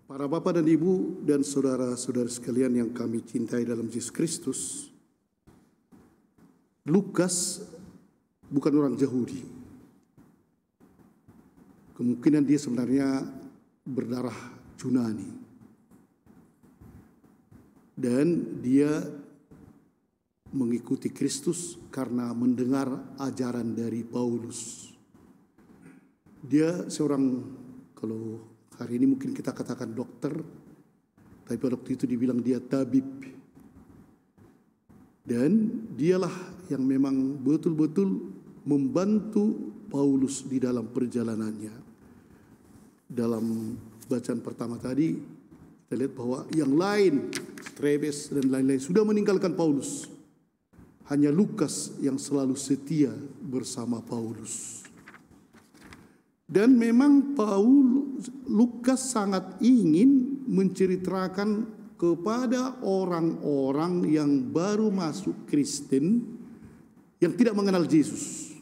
Para bapak dan ibu dan saudara-saudara sekalian yang kami cintai dalam Yesus Kristus, Lukas bukan orang Yahudi. Kemungkinan dia sebenarnya berdarah Yunani. Dan dia mengikuti Kristus karena mendengar ajaran dari Paulus. Dia seorang, kalau hari ini mungkin kita katakan dokter, tapi pada waktu itu dibilang dia tabib. Dan dialah yang memang betul-betul membantu Paulus di dalam perjalanannya. Dalam bacaan pertama tadi, kita lihat bahwa yang lain, Trebes dan lain-lain, sudah meninggalkan Paulus. Hanya Lukas yang selalu setia bersama Paulus. Dan memang Lukas sangat ingin menceritakan kepada orang-orang yang baru masuk Kristen, yang tidak mengenal Yesus.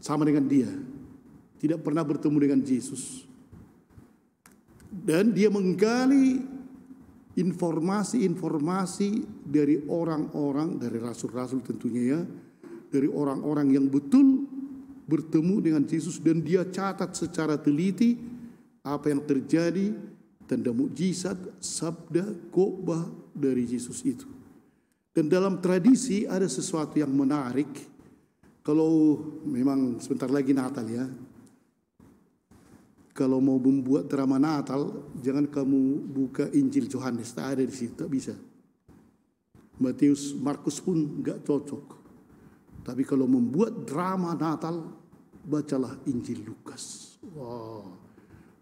Sama dengan dia, tidak pernah bertemu dengan Yesus. Dan dia menggali informasi-informasi dari orang-orang, dari rasul-rasul tentunya ya, dari orang-orang yang betul bertemu dengan Yesus, dan dia catat secara teliti apa yang terjadi, tanda mukjizat, sabda, khotbah dari Yesus itu. Dan dalam tradisi ada sesuatu yang menarik. Kalau memang sebentar lagi Natal ya, kalau mau membuat drama Natal, jangan kamu buka Injil Yohanes, tak ada di situ, tak bisa. Matius, Markus pun nggak cocok. Tapi kalau membuat drama Natal, bacalah Injil Lukas. Wow,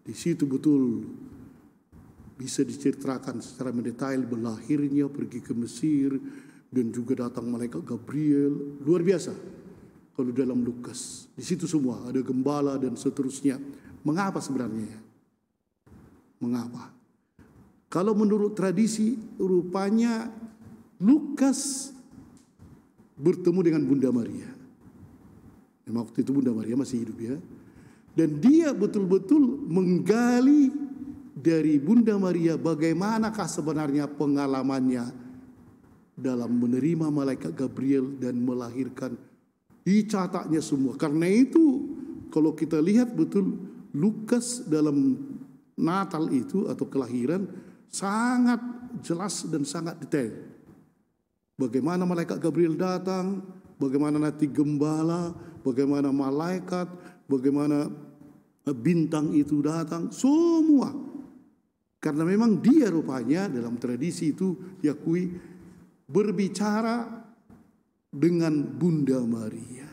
di situ betul bisa diceritakan secara mendetail berlahirnya, pergi ke Mesir, dan juga datang malaikat Gabriel. Luar biasa kalau dalam Lukas. Di situ semua ada gembala dan seterusnya. Mengapa sebenarnya? Mengapa? Kalau menurut tradisi, rupanya Lukas bertemu dengan Bunda Maria. Memang waktu itu Bunda Maria masih hidup ya. Dan dia betul-betul menggali dari Bunda Maria bagaimanakah sebenarnya pengalamannya dalam menerima malaikat Gabriel dan melahirkan. Dicatatnya semua. Karena itu kalau kita lihat betul Lukas dalam Natal itu atau kelahiran sangat jelas dan sangat detail. Bagaimana malaikat Gabriel datang, bagaimana nanti gembala, bagaimana malaikat, bagaimana bintang itu datang, semua. Karena memang dia rupanya dalam tradisi itu diakui berbicara dengan Bunda Maria.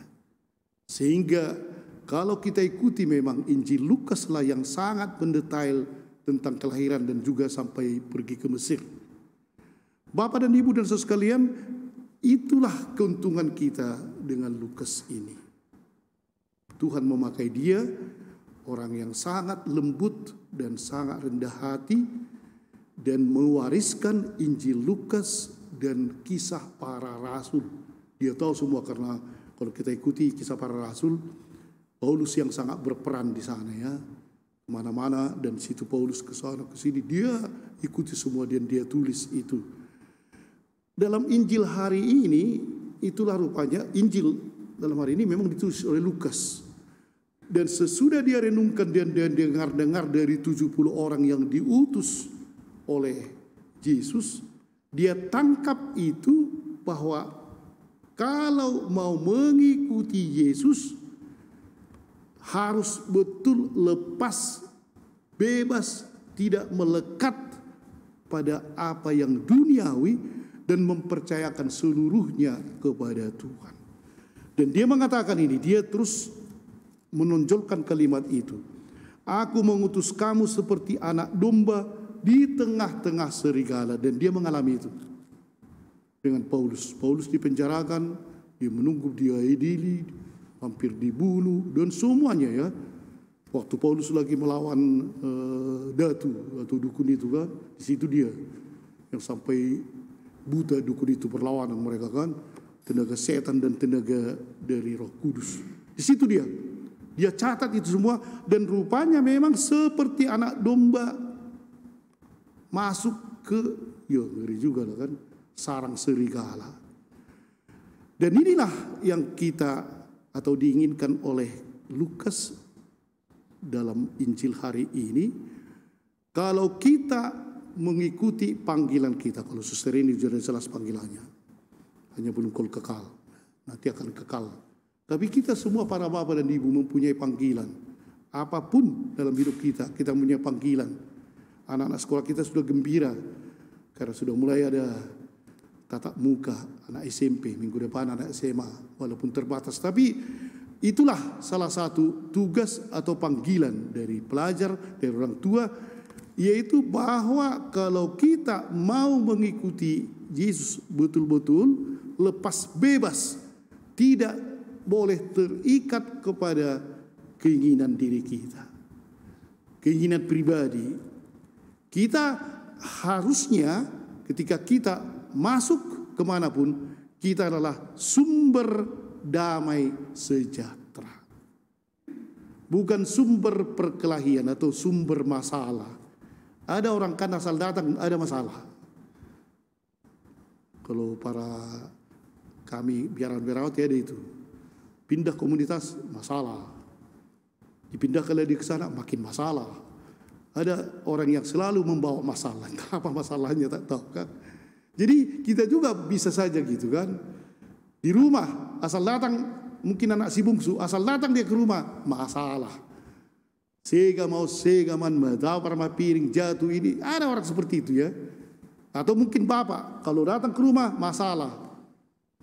Sehingga kalau kita ikuti memang Injil Lukas lah yang sangat mendetail tentang kelahiran dan juga sampai pergi ke Mesir. Bapak dan Ibu dan saudara sekalian, itulah keuntungan kita dengan Lukas ini. Tuhan memakai dia, orang yang sangat lembut dan sangat rendah hati, dan mewariskan Injil Lukas dan kisah para rasul. Dia tahu semua karena kalau kita ikuti kisah para rasul, Paulus yang sangat berperan di sana ya, kemana-mana, dan situ Paulus ke sana ke sini, dia ikuti semua dan dia tulis itu. Dalam Injil hari ini, itulah rupanya Injil dalam hari ini memang ditulis oleh Lukas. Dan sesudah dia renungkan dan dengar-dengar dari 70 orang yang diutus oleh Yesus, dia tangkap itu bahwa kalau mau mengikuti Yesus, harus betul lepas, bebas, tidak melekat pada apa yang duniawi dan mempercayakan seluruhnya kepada Tuhan. Dan dia mengatakan ini, dia terus menonjolkan kalimat itu. Aku mengutus kamu seperti anak domba di tengah-tengah serigala. Dan dia mengalami itu dengan Paulus. Paulus dipenjarakan, dia menunggu dia diadili, hampir dibunuh dan semuanya ya. Waktu Paulus lagi melawan Datu atau dukun itu kan, di situ dia yang sampai buta dukun itu perlawanan mereka kan, tenaga setan dan tenaga dari Roh Kudus. Di situ dia catat itu semua dan rupanya memang seperti anak domba masuk ke, ngeri juga lah kan, sarang serigala. Dan inilah yang kita atau diinginkan oleh Lukas dalam Injil hari ini. Kalau kita mengikuti panggilan kita, kalau suster ini sudah jelas panggilannya, hanya belum kekal, nanti akan kekal. Tapi kita semua para bapak dan ibu mempunyai panggilan. Apapun dalam hidup kita, kita punya panggilan. Anak-anak sekolah kita sudah gembira karena sudah mulai ada tatap muka anak SMP, minggu depan anak SMA, walaupun terbatas. Tapi itulah salah satu tugas atau panggilan dari pelajar, dari orang tua, yaitu bahwa kalau kita mau mengikuti Yesus betul-betul lepas bebas, tidak boleh terikat kepada keinginan diri kita, keinginan pribadi. Kita harusnya ketika kita masuk kemanapun, kita adalah sumber damai sejahtera, bukan sumber perkelahian atau sumber masalah. Ada orang kan asal datang ada masalah. Kalau para kami biarawat ya ada itu, pindah komunitas masalah, dipindahkan lagi ke sana makin masalah. Ada orang yang selalu membawa masalah. Apa masalahnya tak tahu kan. Jadi kita juga bisa saja gitu kan. Di rumah asal datang, mungkin anak si bungsu asal datang dia ke rumah masalah. Sega man tahu para piring jatuh ini. Ada orang seperti itu ya. Atau mungkin bapak kalau datang ke rumah masalah.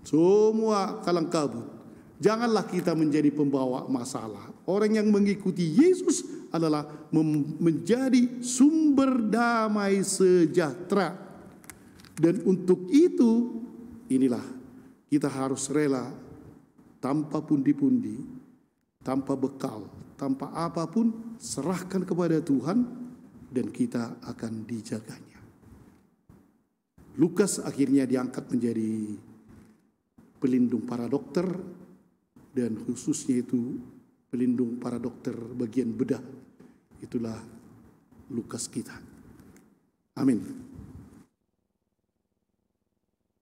Semua kalang kabut. Janganlah kita menjadi pembawa masalah. Orang yang mengikuti Yesus adalah menjadi sumber damai sejahtera. Dan untuk itu, inilah kita harus rela tanpa pundi-pundi, tanpa bekal, tanpa apapun, serahkan kepada Tuhan dan kita akan dijaganya. Lukas akhirnya diangkat menjadi pelindung para dokter, dan khususnya itu pelindung para dokter bagian bedah. Itulah Lukas kita. Amin.